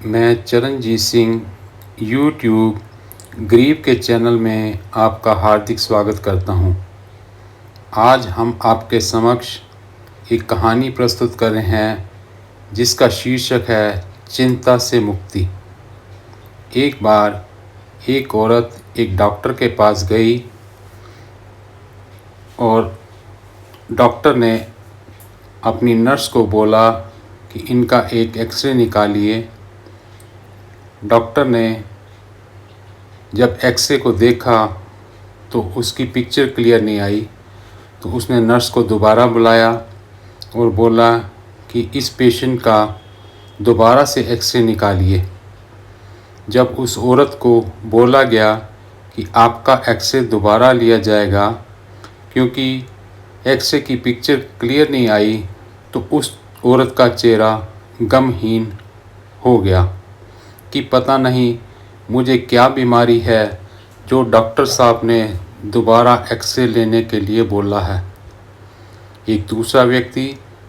मैं चरणजीत सिंह यूट्यूब गरीब के चैनल में आपका हार्दिक स्वागत करता हूं। आज हम आपके समक्ष एक कहानी प्रस्तुत कर रहे हैं जिसका शीर्षक है चिंता से मुक्ति। एक बार एक औरत एक डॉक्टर के पास गई और डॉक्टर ने अपनी नर्स को बोला कि इनका एक एक्सरे निकालिए। डॉक्टर ने जब एक्सरे को देखा तो उसकी पिक्चर क्लियर नहीं आई, तो उसने नर्स को दोबारा बुलाया और बोला कि इस पेशेंट का दोबारा से एक्सरे निकालिए। जब उस औरत को बोला गया कि आपका एक्सरे दोबारा लिया जाएगा क्योंकि एक्सरे की पिक्चर क्लियर नहीं आई, तो उस औरत का चेहरा गमहीन हो गया कि पता नहीं मुझे क्या बीमारी है जो डॉक्टर साहब ने दोबारा एक्सरे लेने के लिए बोला है। एक दूसरा व्यक्ति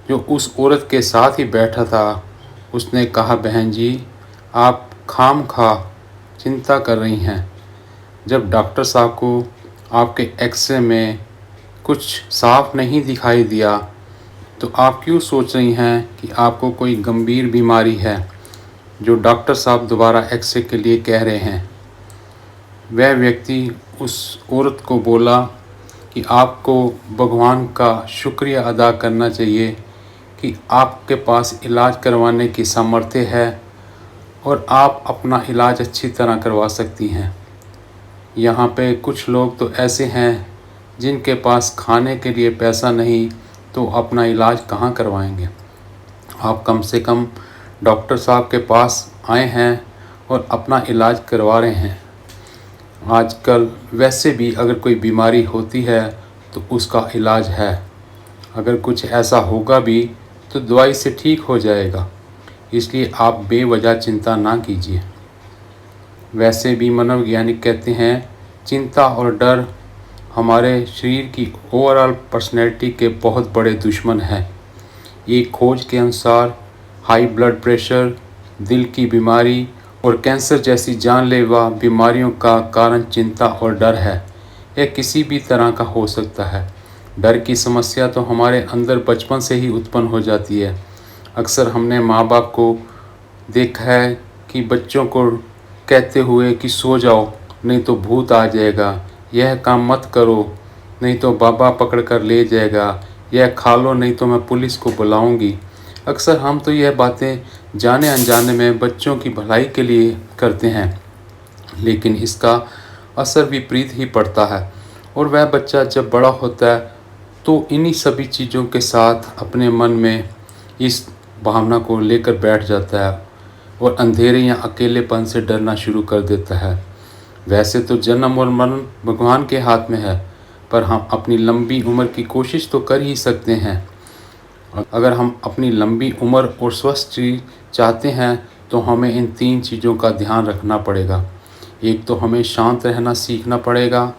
जो उस औरत के साथ ही बैठा था, उसने कहा, बहन जी, आप खामखा चिंता कर रही हैं। जब डॉक्टर साहब को आपके एक्सरे में कुछ साफ नहीं दिखाई दिया, तो आप क्यों सोच रही हैं कि आपको कोई गंभीर बीमारी है जो डॉक्टर साहब दोबारा एक्सरे के लिए कह रहे हैं। वह व्यक्ति उस औरत को बोला कि आपको भगवान का शुक्रिया अदा करना चाहिए कि आपके पास इलाज करवाने की सामर्थ्य है और आप अपना इलाज अच्छी तरह करवा सकती हैं। यहाँ पे कुछ लोग तो ऐसे हैं जिनके पास खाने के लिए पैसा नहीं, तो अपना इलाज कहाँ करवाएंगे। आप कम से कम डॉक्टर साहब के पास आए हैं और अपना इलाज करवा रहे हैं। आजकल वैसे भी अगर कोई बीमारी होती है तो उसका इलाज है। अगर कुछ ऐसा होगा भी तो दवाई से ठीक हो जाएगा, इसलिए आप बेवजह चिंता ना कीजिए। वैसे भी मनोवैज्ञानिक कहते हैं चिंता और डर हमारे शरीर की ओवरऑल पर्सनैलिटी के बहुत बड़े दुश्मन हैं। एक खोज के अनुसार हाई ब्लड प्रेशर, दिल की बीमारी और कैंसर जैसी जानलेवा बीमारियों का कारण चिंता और डर है। यह किसी भी तरह का हो सकता है। डर की समस्या तो हमारे अंदर बचपन से ही उत्पन्न हो जाती है। अक्सर हमने माँ बाप को देखा है कि बच्चों को कहते हुए कि सो जाओ नहीं तो भूत आ जाएगा, यह काम मत करो नहीं तो बाबा पकड़ कर ले जाएगा, यह खा लो नहीं तो मैं पुलिस को बुलाऊंगी। अक्सर हम तो यह बातें जाने अनजाने में बच्चों की भलाई के लिए करते हैं, लेकिन इसका असर विपरीत ही पड़ता है और वह बच्चा जब बड़ा होता है तो इन्हीं सभी चीज़ों के साथ अपने मन में इस भावना को लेकर बैठ जाता है और अंधेरे या अकेलेपन से डरना शुरू कर देता है। वैसे तो जन्म और मरण भगवान के हाथ में है, पर हम अपनी लंबी उम्र की कोशिश तो कर ही सकते हैं। अगर हम अपनी लंबी उम्र और स्वस्थ चाहते हैं तो हमें इन 3 चीज़ों का ध्यान रखना पड़ेगा। एक तो हमें शांत रहना सीखना पड़ेगा,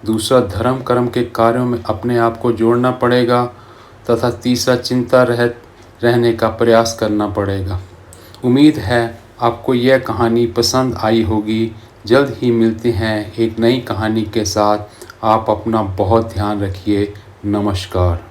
दूसरा धर्म कर्म के कार्यों में अपने आप को जोड़ना पड़ेगा तथा तीसरा चिंता रहित रहने का प्रयास करना पड़ेगा। उम्मीद है आपको यह कहानी पसंद आई होगी। जल्द ही मिलते हैं एक नई कहानी के साथ। आप अपना बहुत ध्यान रखिए। नमस्कार।